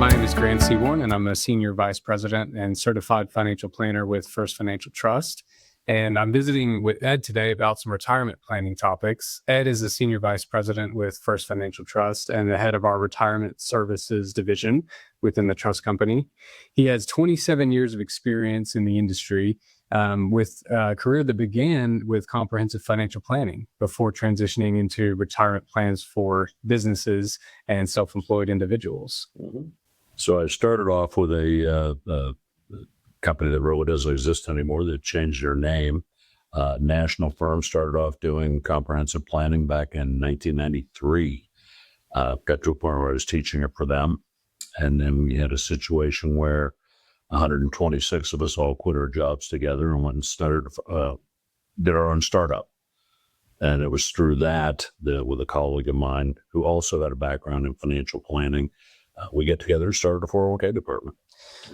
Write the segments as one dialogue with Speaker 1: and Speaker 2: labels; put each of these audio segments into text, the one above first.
Speaker 1: My name is Grant Seabourne, and I'm a Senior Vice President and Certified Financial Planner with First Financial Trust. And I'm visiting with Ed today about some retirement planning topics. Ed is a Senior Vice President with First Financial Trust and the head of our Retirement Services division within the trust company. He has 27 years of experience in the industry with a career that began with comprehensive financial planning before transitioning into retirement plans for businesses and self-employed individuals.
Speaker 2: Mm-hmm. So I started off with a company that really doesn't exist anymore. They changed their name. National firm, started off doing comprehensive planning back in 1993. Got to a point where I was teaching it for them. And then we had a situation where 126 of us all quit our jobs together and went and did our own startup. And it was through that with a colleague of mine who also had a background in financial planning, we get together and started a 401k department.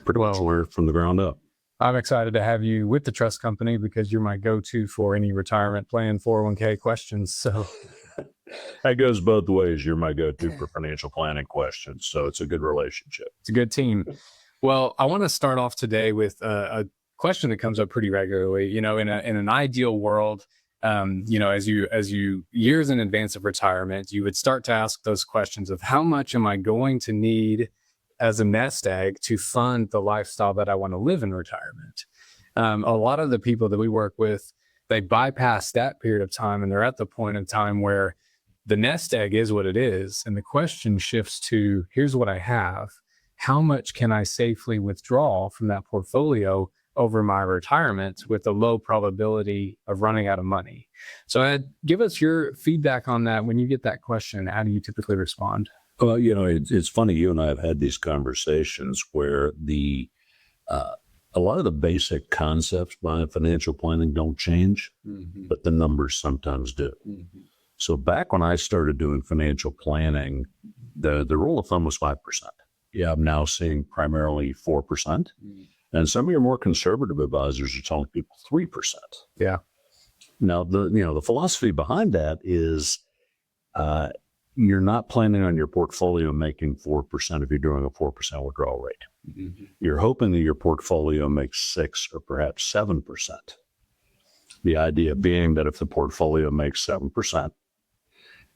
Speaker 2: Pretty much from the ground up.
Speaker 1: I'm excited to have you with the trust company because you're my go-to for any retirement plan 401k questions. So
Speaker 2: that goes both ways. You're my go-to for financial planning questions. So it's a good relationship.
Speaker 1: It's a good team. Well, I want to start off today with a question that comes up pretty regularly. You know, in an ideal world, as you years in advance of retirement, you would start to ask those questions of how much am I going to need as a nest egg to fund the lifestyle that I want to live in retirement. A lot of the people that we work with, they bypass that period of time and they're at the point in time where the nest egg is what it is. And the question shifts to, here's what I have. How much can I safely withdraw from that portfolio over my retirement with a low probability of running out of money? So Ed, give us your feedback on that. When you get that question, how do you typically respond?
Speaker 2: Well, it's funny. You and I have had these conversations where a lot of the basic concepts behind financial planning don't change, but the numbers sometimes do. Mm-hmm. So back when I started doing financial planning, the rule of thumb was 5%. Yeah, I'm now seeing primarily 4%. Mm-hmm. And some of your more conservative advisors are telling people 3%.
Speaker 1: Yeah.
Speaker 2: Now, the philosophy behind that is you're not planning on your portfolio making 4% if you're doing a 4% withdrawal rate. Mm-hmm. You're hoping that your portfolio makes 6 or perhaps 7%. The idea being that if the portfolio makes 7%,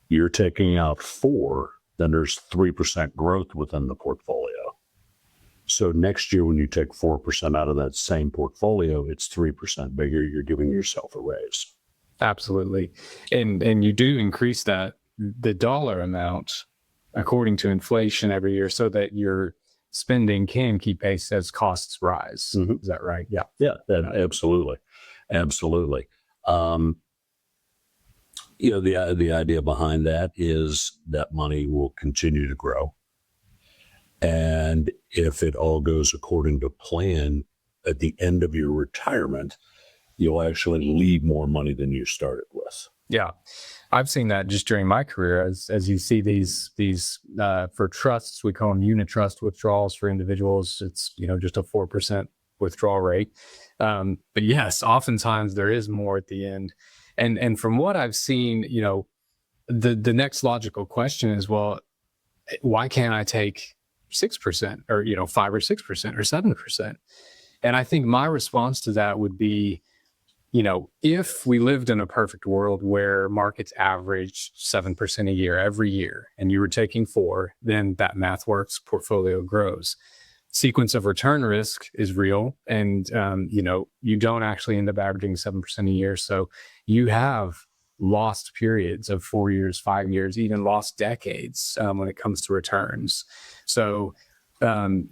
Speaker 2: you're taking out 4, then there's 3% growth within the portfolio. So next year, when you take 4% out of that same portfolio, it's 3% bigger. You're giving yourself a raise.
Speaker 1: Absolutely. And you do increase the dollar amount according to inflation every year so that your spending can keep pace as costs rise. Mm-hmm. Is that right? Yeah.
Speaker 2: Yeah, absolutely. Absolutely. The idea behind that is that money will continue to grow. And if it all goes according to plan, at the end of your retirement, you'll actually leave more money than you started with.
Speaker 1: Yeah. I've seen that just during my career as you see these for trusts, we call them unit trust withdrawals for individuals. It's, just a 4% withdrawal rate. But yes, oftentimes there is more at the end. And from what I've seen, the next logical question is, well, why can't I take 6% or, 5 or 6% or 7%? And I think my response to that would be, if we lived in a perfect world where markets averaged 7% a year every year, and you were taking 4, then that math works, portfolio grows. Sequence of return risk is real. And, you don't actually end up averaging 7% a year. So you have lost periods of 4 years, 5 years, even lost decades when it comes to returns. So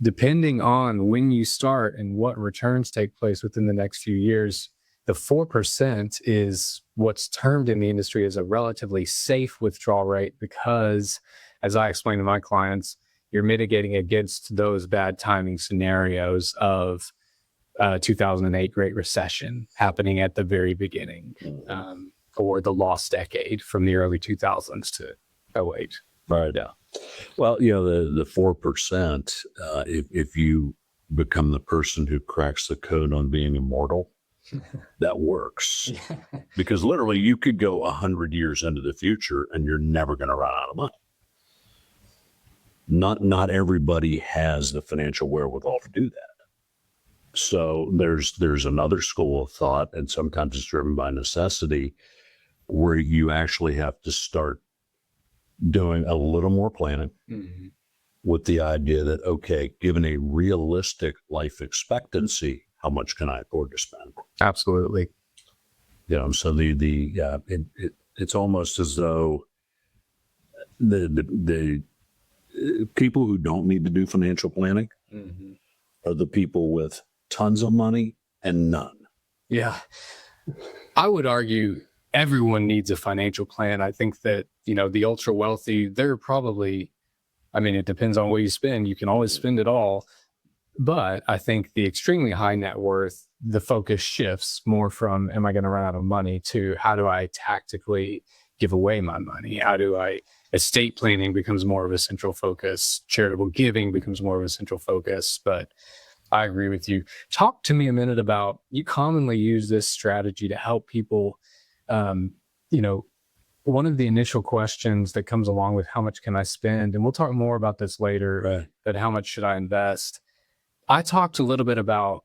Speaker 1: depending on when you start and what returns take place within the next few years, the 4% is what's termed in the industry as a relatively safe withdrawal rate because, as I explain to my clients, you're mitigating against those bad timing scenarios of 2008 Great Recession happening at the very beginning, or the lost decade from the early 2000s to 2008.
Speaker 2: Right. Yeah. Well, the 4%, if you become the person who cracks the code on being immortal, that works. Because literally you could go 100 years into the future and you're never going to run out of money. Not everybody has the financial wherewithal to do that. So there's another school of thought, and sometimes it's driven by necessity, where you actually have to start doing a little more planning with the idea that, okay, given a realistic life expectancy, how much can I afford to spend?
Speaker 1: Absolutely.
Speaker 2: So it's almost as though the people who don't need to do financial planning are the people with tons of money and none.
Speaker 1: Yeah. I would argue everyone needs a financial plan. I think that, the ultra wealthy, they're probably, it depends on what you spend. You can always spend it all. But I think the extremely high net worth, the focus shifts more from, am I going to run out of money, to how do I tactically give away my money? Estate planning becomes more of a central focus. Charitable giving becomes more of a central focus. But I agree with you. Talk to me a minute about, you commonly use this strategy to help people. One of the initial questions that comes along with how much can I spend, and we'll talk more about this later,
Speaker 2: Right.
Speaker 1: that how much should I invest? I talked a little bit about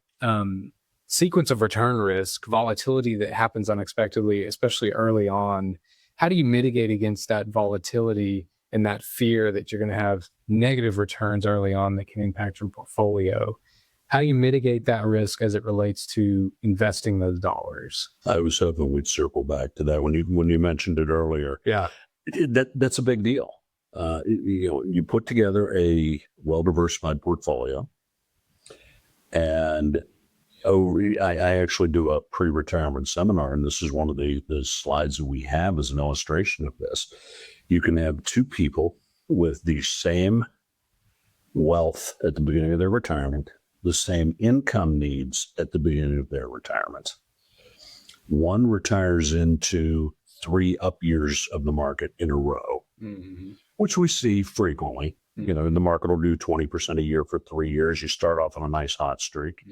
Speaker 1: sequence of return risk, volatility that happens unexpectedly, especially early on. How do you mitigate against that volatility and that fear that you're going to have negative returns early on that can impact your portfolio? How do you mitigate that risk as it relates to investing those dollars?
Speaker 2: I was hoping we'd circle back to that when you mentioned it earlier.
Speaker 1: Yeah.
Speaker 2: That's a big deal. You put together a well-diversified portfolio, and I actually do a pre-retirement seminar, and this is one of the slides that we have as an illustration of this. You can have two people with the same wealth at the beginning of their retirement, the same income needs at the beginning of their retirement. One retires into 3 up years of the market in a row, which we see frequently. The market will do 20% a year for 3 years. You start off on a nice hot streak.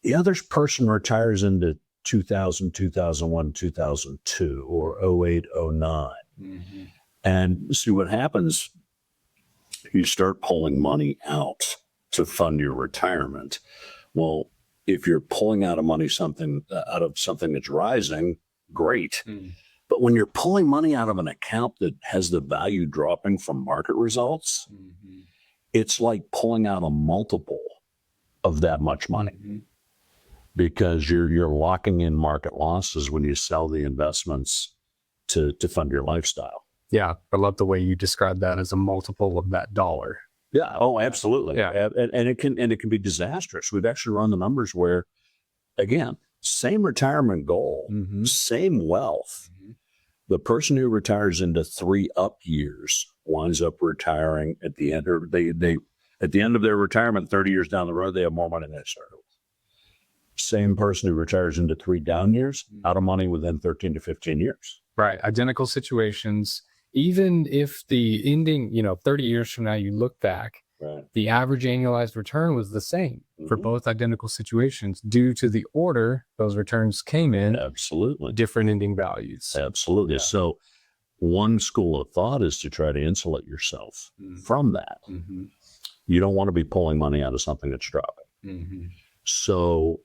Speaker 2: The other person retires into 2000, 2001, 2002, or 08, 09. And see what happens, you start pulling money out to fund your retirement. Well, if you're pulling out of something that's rising, great. But when you're pulling money out of an account that has the value dropping from market results, it's like pulling out a multiple of that much money, because you're locking in market losses when you sell the investments to fund your lifestyle.
Speaker 1: Yeah. I love the way you describe that as a multiple of that dollar.
Speaker 2: Yeah. Oh, absolutely.
Speaker 1: Yeah.
Speaker 2: And it can be disastrous. We've actually run the numbers where, again, same retirement goal, same wealth. The person who retires into 3 up years winds up retiring at the end, or they at the end of their retirement, 30 years down the road, they have more money than they started with. Same person who retires into 3 down years, out of money within 13 to 15 years.
Speaker 1: Right. Identical situations. Even if the ending, 30 years from now, you look back,
Speaker 2: Right.
Speaker 1: the average annualized return was the same for both identical situations due to the order those returns came in.
Speaker 2: Absolutely.
Speaker 1: Different ending values.
Speaker 2: Absolutely. Yeah. So one school of thought is to try to insulate yourself from that. You don't want to be pulling money out of something that's dropping. So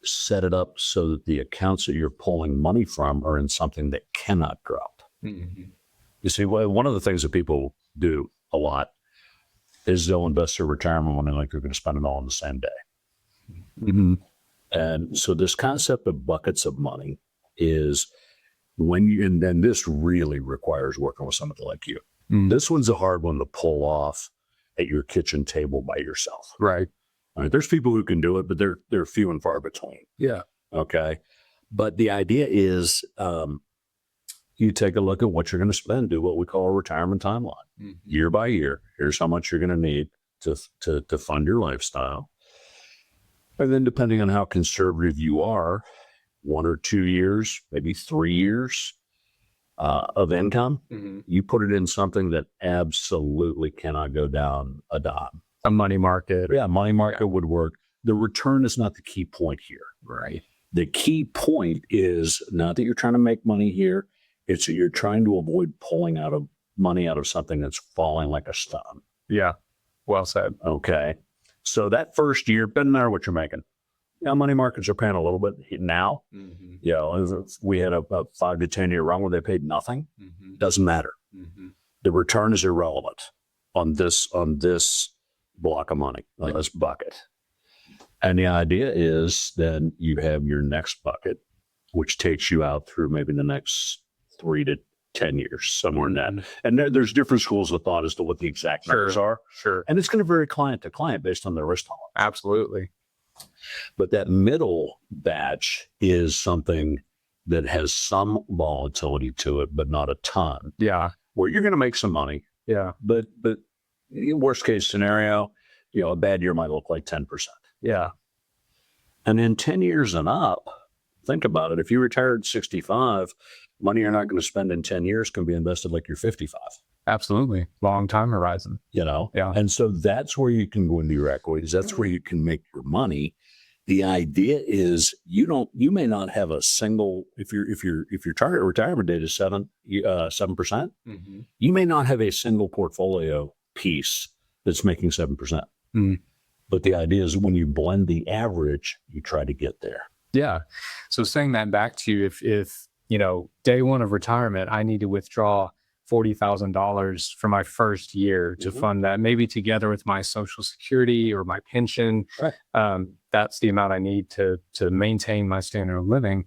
Speaker 2: set it up so that the accounts that you're pulling money from are in something that cannot drop. You see, one of the things that people do a lot is they'll invest their retirement money like they're going to spend it all on the same day. And so this concept of buckets of money is and then this really requires working with somebody like you. This one's a hard one to pull off at your kitchen table by yourself.
Speaker 1: Right.
Speaker 2: All right. There's people who can do it, but they're few and far between.
Speaker 1: Yeah.
Speaker 2: Okay. But the idea is, you take a look at what you're going to spend, do what we call a retirement timeline. Year by year, here's how much you're going to need to fund your lifestyle. And then depending on how conservative you are, 1 or 2 years, maybe 3 years of income, you put it in something that absolutely cannot go down a dime.
Speaker 1: A money market.
Speaker 2: Yeah, money market would work. The return is not the key point here.
Speaker 1: Right.
Speaker 2: The key point is not that you're trying to make money here. It's that you're trying to avoid pulling money out of something that's falling like a stone.
Speaker 1: Yeah. Well said.
Speaker 2: Okay. So that first year, doesn't matter what you're making. Yeah, money markets are paying a little bit now.
Speaker 1: Mm-hmm.
Speaker 2: You know, we had a 5 to 10 year run where they paid nothing.
Speaker 1: Mm-hmm.
Speaker 2: Doesn't matter.
Speaker 1: Mm-hmm.
Speaker 2: The return is irrelevant on this block of money, on this bucket. And the idea is then you have your next bucket, which takes you out through maybe the next 3 to 10 years, somewhere in that. And there's different schools of thought as to what the exact numbers are.
Speaker 1: Sure.
Speaker 2: And it's going to vary client to client based on their risk tolerance.
Speaker 1: Absolutely.
Speaker 2: But that middle batch is something that has some volatility to it, but not a ton.
Speaker 1: Yeah.
Speaker 2: Where you're going to make some money.
Speaker 1: Yeah.
Speaker 2: But worst case scenario, you know, a bad year might look like 10%.
Speaker 1: Yeah.
Speaker 2: And in 10 years and up, think about it. If you retired 65, money you're not going to spend in 10 years can be invested like you're 55.
Speaker 1: Absolutely. Long time horizon.
Speaker 2: You know?
Speaker 1: Yeah.
Speaker 2: And so that's where you can go into your equities. That's where you can make your money. The idea is you may not have a single, if your target retirement date is 7%,
Speaker 1: Mm-hmm.
Speaker 2: you may not have a single portfolio piece that's making 7%.
Speaker 1: Mm.
Speaker 2: But the idea is when you blend the average, you try to get there.
Speaker 1: Yeah. So saying that back to you, if you know, day one of retirement, I need to withdraw $40,000 for my first year to fund that, maybe together with my Social Security or my pension.
Speaker 2: Right.
Speaker 1: That's the amount I need to maintain my standard of living.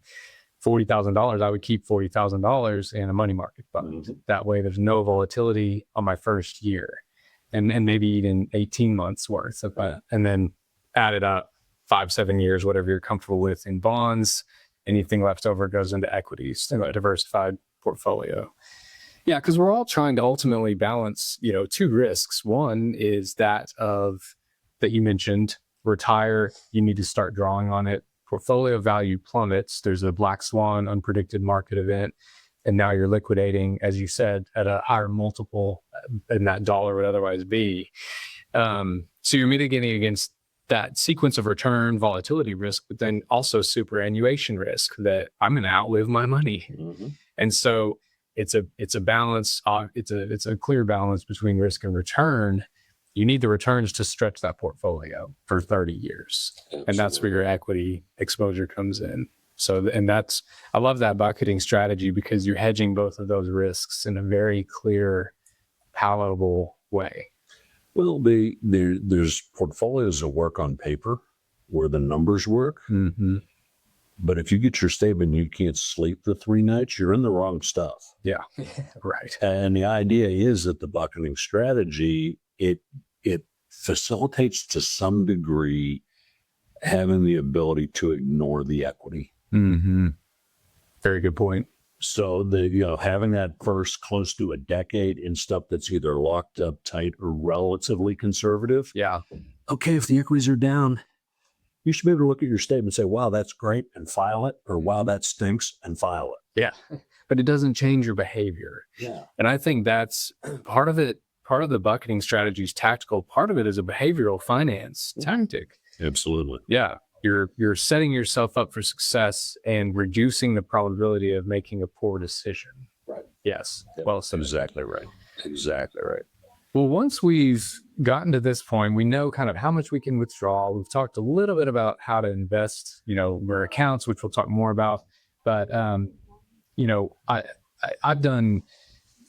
Speaker 1: $40,000, I would keep $40,000 in a money market fund.
Speaker 2: Mm-hmm.
Speaker 1: That way, there's no volatility on my first year, and maybe even 18 months worth of that, and then add it up 5-7 years, whatever you're comfortable with in bonds. Anything left over goes into equities, a diversified portfolio. Yeah, because we're all trying to ultimately balance, you know, two risks. One is that you mentioned, retire, you need to start drawing on it. Portfolio value plummets. There's a black swan, unpredicted market event, and now you're liquidating, as you said, at a higher multiple than that dollar would otherwise be. So you're mitigating against that sequence of return volatility risk, but then also superannuation risk that I'm going to outlive my money.
Speaker 2: Mm-hmm.
Speaker 1: And so it's a balance. It's a clear balance between risk and return. You need the returns to stretch that portfolio for 30 years. Absolutely. And that's where your equity exposure comes in. So, and I love that bucketing strategy because you're hedging both of those risks in a very clear, palatable way.
Speaker 2: Well, there's portfolios that work on paper where the numbers work.
Speaker 1: Mm-hmm.
Speaker 2: But if you get your statement and you can't sleep the 3 nights, you're in the wrong stuff.
Speaker 1: Yeah, right.
Speaker 2: And the idea is that the bucketing strategy, it facilitates to some degree having the ability to ignore the equity.
Speaker 1: Mm-hmm. Very good point.
Speaker 2: So having that first close to a decade in stuff that's either locked up tight or relatively conservative.
Speaker 1: Yeah.
Speaker 2: Okay, if the equities are down, you should be able to look at your statement and say, wow, that's great, and file it, or wow, that stinks, and file it.
Speaker 1: Yeah. But it doesn't change your behavior.
Speaker 2: Yeah.
Speaker 1: And I think that's part of it. Part of the bucketing strategy is tactical. Part of it is a behavioral finance tactic.
Speaker 2: Absolutely.
Speaker 1: Yeah. You're setting yourself up for success and reducing the probability of making a poor decision.
Speaker 2: Right.
Speaker 1: Yes.
Speaker 2: Yep.
Speaker 1: Well said.
Speaker 2: Exactly right. Exactly right.
Speaker 1: Well, once we've gotten to this point, we know kind of how much we can withdraw. We've talked a little bit about how to invest, our accounts, which we'll talk more about. But, I've done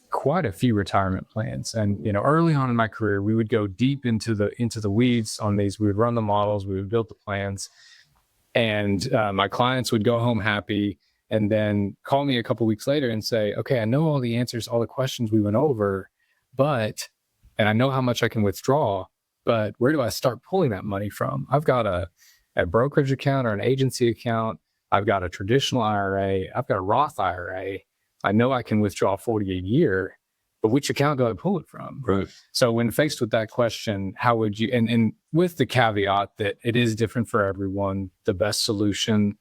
Speaker 1: quite a few retirement plans. And, early on in my career, we would go deep into the weeds on these. We would run the models, we would build the plans, and my clients would go home happy and then call me a couple of weeks later and say, okay, I know all the answers, all the questions we went over, and I know how much I can withdraw, but where do I start pulling that money from? I've got a brokerage account or an agency account. I've got a traditional IRA. I've got a Roth IRA. I know I can withdraw 40 a year, but which account do I pull it from?
Speaker 2: Right.
Speaker 1: So when faced with that question, how would you, and with the caveat that it is different for everyone, the best solution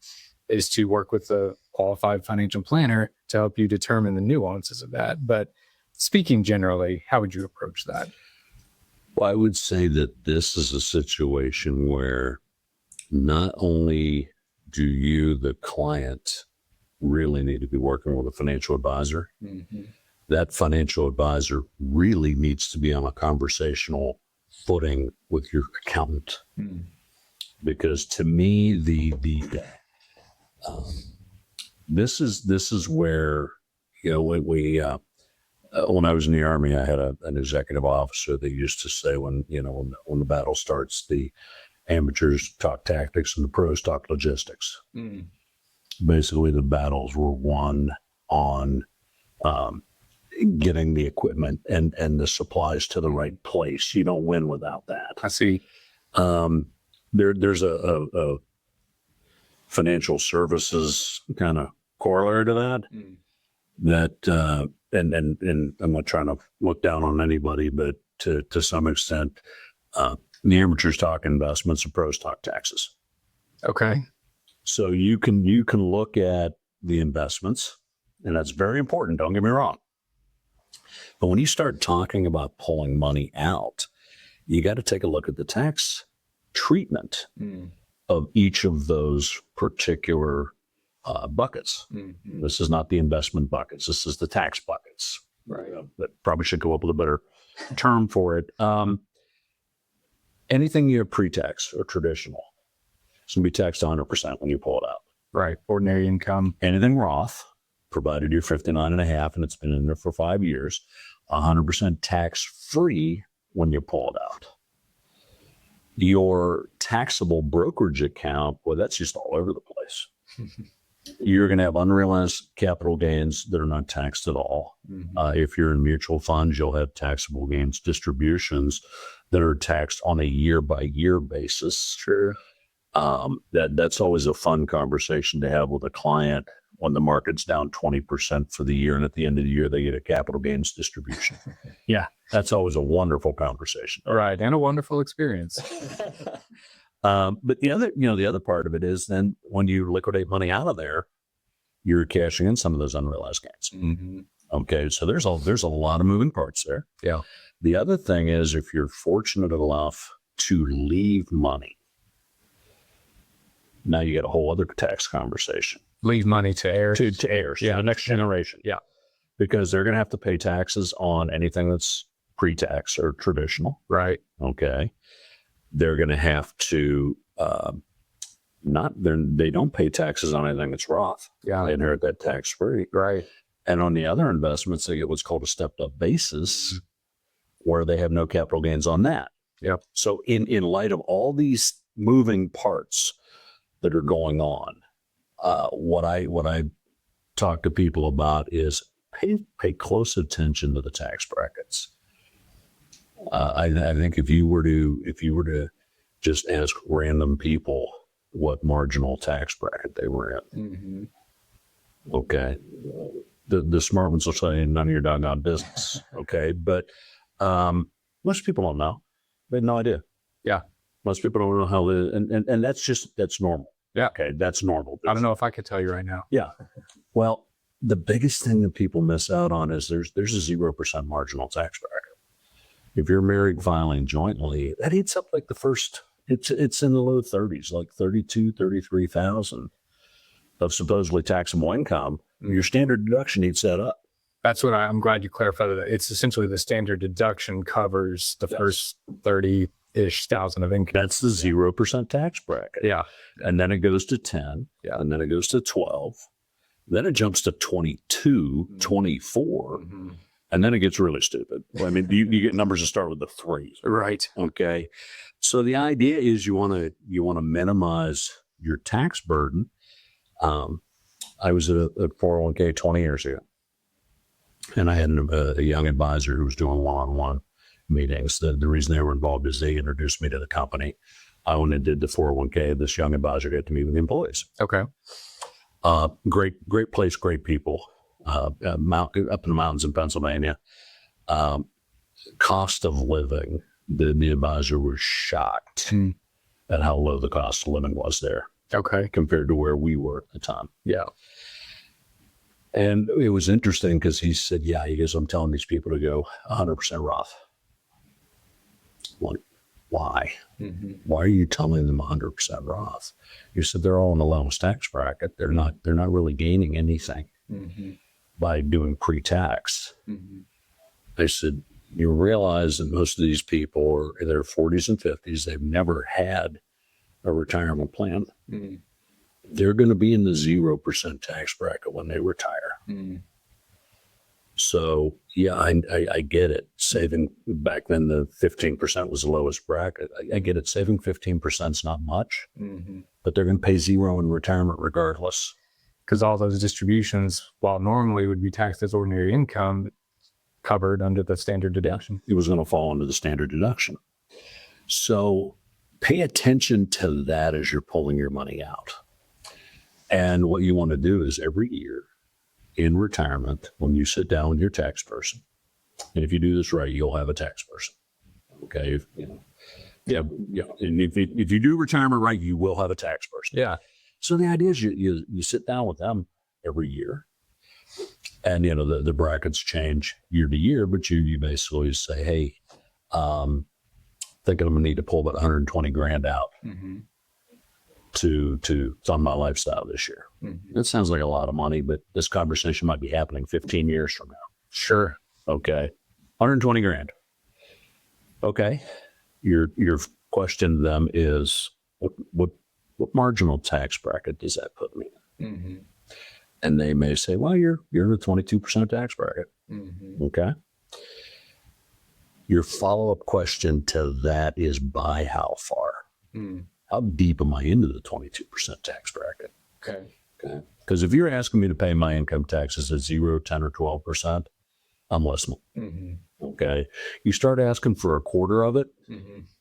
Speaker 1: is to work with a qualified financial planner to help you determine the nuances of that. But speaking generally, how would you approach that?
Speaker 2: Well, I would say that this is a situation where not only do you, the client, really need to be working with a financial advisor,
Speaker 1: Mm-hmm.
Speaker 2: that financial advisor really needs to be on a conversational footing with your accountant. Because to me, this is where, when I was in the Army, I had an executive officer that used to say, when the battle starts, the amateurs talk tactics and the pros talk logistics. Basically, the battles were won on getting the equipment and the supplies to the right place. You don't win without that.
Speaker 1: I see.
Speaker 2: There's a financial services kind of corollary to that. That and I'm not trying to look down on anybody, but to some extent, the amateurs talk investments, the pros talk taxes.
Speaker 1: Okay.
Speaker 2: So you can look at the investments, and that's very important. Don't get me wrong. But when you start talking about pulling money out, you got to take a look at the tax treatment of each of those particular buckets. This is not the investment buckets. This is the tax buckets.
Speaker 1: Right.
Speaker 2: That probably should go up with a better term for it. Anything you have pre-tax or traditional, it's going to be taxed 100% when you pull it out.
Speaker 1: Right. Ordinary income.
Speaker 2: Anything Roth, provided you're 59 and a half and it's been in there for 5 years, 100% tax-free when you pull it out. Your taxable brokerage account, well, that's just all over the place. You're going to have unrealized capital gains that are not taxed at all. If you're in mutual funds, you'll have taxable gains distributions that are taxed on a year-by-year basis.
Speaker 1: Sure.
Speaker 2: That's always a fun conversation to have with a client when the market's down 20% for the year, and at the end of the year, they get a capital gains distribution.
Speaker 1: Yeah.
Speaker 2: That's always a wonderful conversation.
Speaker 1: Right. And a wonderful experience.
Speaker 2: But the other part of it is then when you liquidate money out of there, you're cashing in some of those unrealized gains. Okay. So there's a lot of moving parts there.
Speaker 1: Yeah.
Speaker 2: The other thing is, if you're fortunate enough to leave money, now you get a whole other tax conversation.
Speaker 1: Leave money to heirs.
Speaker 2: To heirs.
Speaker 1: Yeah.
Speaker 2: The next generation.
Speaker 1: Yeah.
Speaker 2: Because they're going to have to pay taxes on anything that's pre-tax or traditional.
Speaker 1: Right.
Speaker 2: Okay. They're going to have to they don't pay taxes on anything that's Roth.
Speaker 1: Yeah.
Speaker 2: They inherit that tax-free.
Speaker 1: Right.
Speaker 2: And on the other investments, they get what's called a stepped-up basis, where they have no capital gains on that.
Speaker 1: Yep.
Speaker 2: So in light of all these moving parts that are going on, what I talk to people about is pay close attention to the tax brackets. I think if you were to just ask random people what marginal tax bracket they were in, okay, the smart ones will say none of your doggone business. Okay, but most people don't know. They have no idea.
Speaker 1: Yeah,
Speaker 2: most people don't know how and that's normal.
Speaker 1: Yeah,
Speaker 2: okay, that's normal.
Speaker 1: I don't know if I could tell you right now.
Speaker 2: Yeah, well, the biggest thing that people miss out on is there's a 0% marginal tax bracket. If you're married filing jointly, that eats up like the first, it's in the low 30s, like 32, 33,000 of supposedly taxable income. Your standard deduction eats that up.
Speaker 1: That's what I'm glad you clarified that. It's essentially the standard deduction covers the first 30-ish thousand of income.
Speaker 2: That's the 0% tax bracket.
Speaker 1: Yeah.
Speaker 2: And then it goes to 10.
Speaker 1: Yeah.
Speaker 2: And then it goes to 12. Then it jumps to 22, 24. And then it gets really stupid. I mean, you get numbers that start with the 3.
Speaker 1: Right.
Speaker 2: Okay. So the idea is you want to minimize your tax burden. I was at a 401k 20 years ago, and I had a young advisor who was doing one-on-one meetings. The reason they were involved is they introduced me to the company. I went and did the 401k. This young advisor got to meet with the employees.
Speaker 1: Okay.
Speaker 2: Great place, great people. Up in the mountains in Pennsylvania. Cost of living, the advisor was shocked at how low the cost of living was there.
Speaker 1: Okay.
Speaker 2: Compared to where we were at the time.
Speaker 1: Yeah.
Speaker 2: And it was interesting because he said, he goes, I'm telling these people to go 100% Roth. Like, why? Why are you telling them 100% Roth? You said they're all in the lowest tax bracket. They're not really gaining anything. by doing pre-tax. I said, you realize that most of these people are in their 40s and 50s. They've never had a retirement plan. They're going to be in the 0% tax bracket when they retire. So, yeah, I get it. Saving back then, the 15% was the lowest bracket. I get it. Saving 15% is not much, but they're going to pay zero in retirement regardless.
Speaker 1: Because all those distributions, while normally would be taxed as ordinary income, covered under the standard deduction.
Speaker 2: It was going to fall under the standard deduction. So pay attention to that as you're pulling your money out. And what you want to do is every year in retirement, when you sit down with your tax person, and if you do this right, you'll have a tax person. Okay. Yeah. And if you do retirement right, you will have a tax person.
Speaker 1: Yeah.
Speaker 2: So the idea is you sit down with them every year, and the brackets change year to year, but you basically say, hey, thinking I'm gonna need to pull about 120 grand out to fund my lifestyle this year. That sounds like a lot of money, but this conversation might be happening 15 years from now.
Speaker 1: Sure.
Speaker 2: Okay. 120 grand. Okay. Your question to them is, what marginal tax bracket does that put me in? And they may say, well, you're in the 22% tax bracket. Okay. Your follow-up question to that is, by how far? How deep am I into the 22% tax bracket? Okay. Because if you're asking me to pay my income taxes at 0, 10, or 12%, I'm listening. Okay. You start asking for a quarter of it,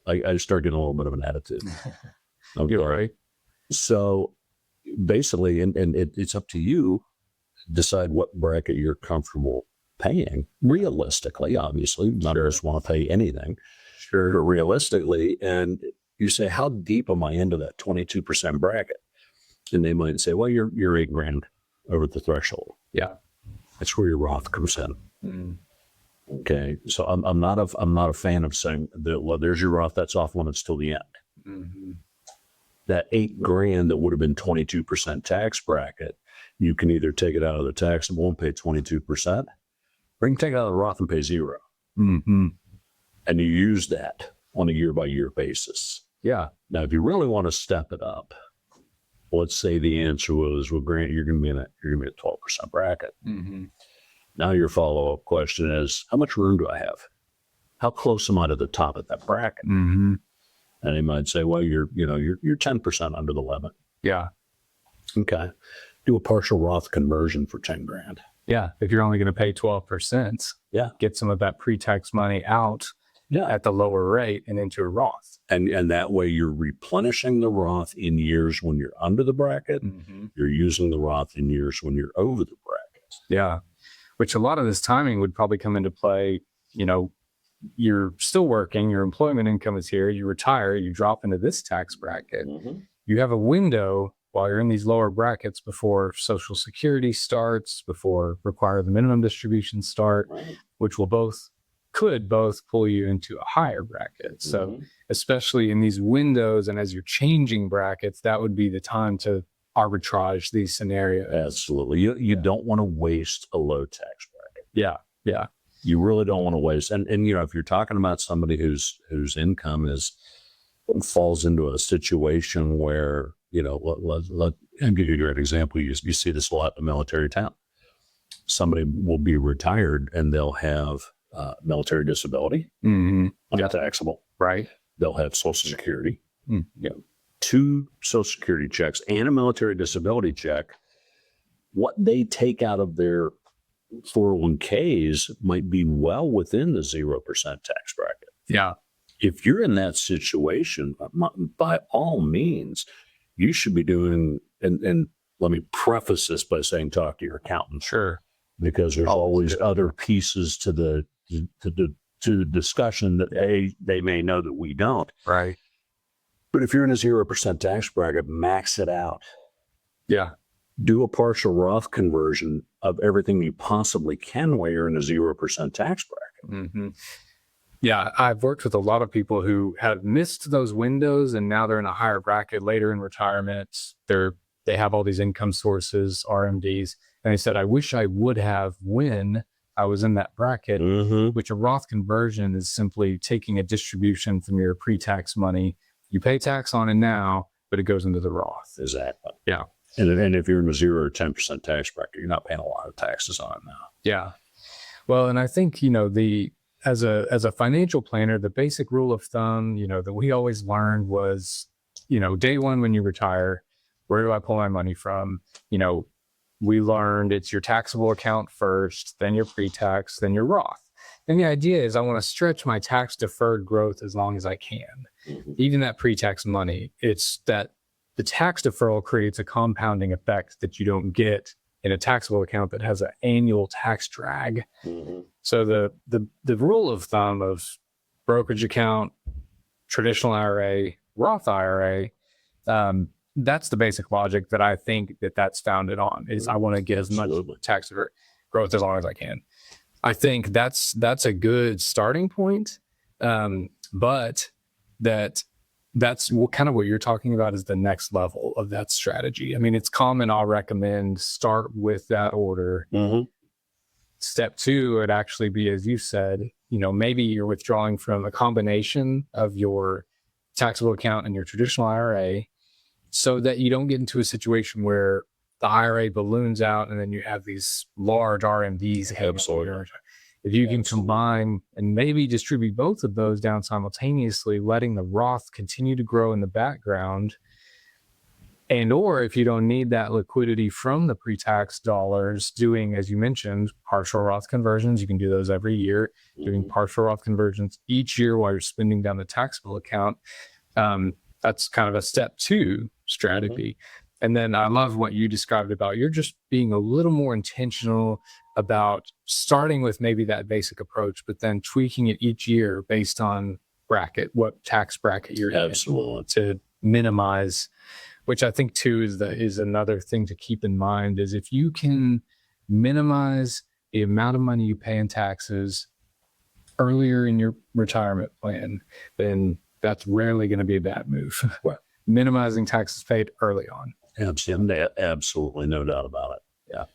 Speaker 2: I start getting a little bit of an attitude. Okay.
Speaker 1: You're right.
Speaker 2: So basically, and it's up to you to decide what bracket you're comfortable paying realistically. Obviously, none of us want to pay anything. Sure. But realistically, and you say, how deep am I into that 22% bracket? And they might say, well, you're $8 grand over the threshold.
Speaker 1: Yeah.
Speaker 2: That's where your Roth comes in. Okay. So I'm not a fan of saying that, well, there's your Roth, that's off limits till the end. That $8 grand that would have been 22% tax bracket, you can either take it out of the taxable and pay 22%, or you can take it out of the Roth and pay 0. And you use that on a year-by-year basis.
Speaker 1: Yeah.
Speaker 2: Now, if you really want to step it up, let's say the answer was, well, Grant, you're going to be in a 12% bracket. Now your follow-up question is, how much room do I have? How close am I to the top of that bracket? And they might say, well, you're 10% under the limit.
Speaker 1: Yeah.
Speaker 2: Okay. Do a partial Roth conversion for 10 grand.
Speaker 1: Yeah. If you're only going to pay 12%, get some of that pre-tax money out at the lower rate and into a Roth.
Speaker 2: And that way you're replenishing the Roth in years when you're under the bracket. You're using the Roth in years when you're over the bracket.
Speaker 1: Yeah. Which a lot of this timing would probably come into play. You're still working, your employment income is here, you retire, you drop into this tax bracket. You have a window while you're in these lower brackets before Social Security starts, before require the minimum distributions start, which could both pull you into a higher bracket. So especially in these windows and as you're changing brackets, that would be the time to arbitrage these scenarios.
Speaker 2: Absolutely. You don't want to waste a low tax bracket.
Speaker 1: Yeah.
Speaker 2: You really don't want to waste. And if you're talking about somebody whose income falls into a situation where, I'll give you a great example. You see this a lot in a military town. Somebody will be retired and they'll have military disability, taxable.
Speaker 1: Right.
Speaker 2: They'll have Social Security, 2 Social Security checks and a military disability check. What they take out of their 401ks might be well within the 0% tax bracket.
Speaker 1: Yeah.
Speaker 2: If you're in that situation, by all means, you should be doing, and let me preface this by saying, talk to your accountant.
Speaker 1: Sure.
Speaker 2: Because there's always other pieces to the discussion that they may know that we don't.
Speaker 1: Right.
Speaker 2: But if you're in a 0% tax bracket, max it out.
Speaker 1: Yeah.
Speaker 2: Do a partial Roth conversion of everything you possibly can while you're in a 0% tax bracket.
Speaker 1: Yeah, I've worked with a lot of people who have missed those windows and now they're in a higher bracket later in retirement. They're they have all these income sources, RMDs. And they said, I wish I would have when I was in that bracket, which a Roth conversion is simply taking a distribution from your pre-tax money. You pay tax on it now, but it goes into the Roth.
Speaker 2: Exactly.
Speaker 1: Yeah.
Speaker 2: And if you're in a 0 or 10% tax bracket, you're not paying a lot of taxes on it now.
Speaker 1: Yeah. Well, and I think, as a financial planner, the basic rule of thumb, that we always learned was, day one when you retire, where do I pull my money from? We learned it's your taxable account first, then your pre-tax, then your Roth. And the idea is I want to stretch my tax deferred growth as long as I can. Even that pre-tax money, it's that the tax deferral creates a compounding effect that you don't get in a taxable account that has an annual tax drag. So the rule of thumb of brokerage account, traditional IRA, Roth IRA, that's the basic logic that I think that's founded on, is I want to get as much tax deferred growth as long as I can. I think that's a good starting point. But that's kind of what you're talking about is the next level of that strategy. I mean, it's common. I'll recommend start with that order. Step two would actually be, as you said, maybe you're withdrawing from a combination of your taxable account and your traditional IRA, so that you don't get into a situation where the IRA balloons out and then you have these large RMDs.
Speaker 2: Absolutely.
Speaker 1: If you can combine and maybe distribute both of those down simultaneously, letting the Roth continue to grow in the background, or if you don't need that liquidity from the pre-tax dollars, doing, as you mentioned, partial Roth conversions. You can do those every year, doing partial Roth conversions each year while you're spending down the taxable account. That's kind of a step two strategy. And then I love what you described about you're just being a little more intentional about starting with maybe that basic approach, but then tweaking it each year based on what tax bracket you're in to minimize, which I think too is another thing to keep in mind, is if you can minimize the amount of money you pay in taxes earlier in your retirement plan, then that's rarely going to be a bad move. Minimizing taxes paid early on.
Speaker 2: Absolutely, no doubt about it. Yeah,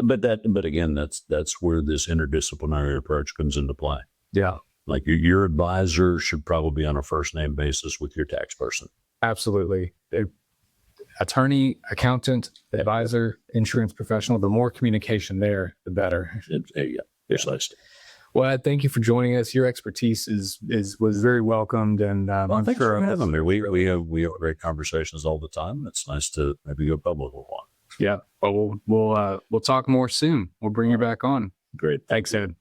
Speaker 2: but again, that's where this interdisciplinary approach comes into play.
Speaker 1: Yeah,
Speaker 2: like your advisor should probably be on a first name basis with your tax person.
Speaker 1: Absolutely, attorney, accountant, advisor, insurance professional. The more communication there, the better.
Speaker 2: Precisely.
Speaker 1: Well, thank you for joining us. Your expertise was very welcomed, and I'm
Speaker 2: thanks
Speaker 1: sure
Speaker 2: for having me. We have great conversations all the time. It's nice to maybe go public with one.
Speaker 1: Yeah. Well, we'll talk more soon. We'll bring you back on.
Speaker 2: Great.
Speaker 1: Thanks, Ed.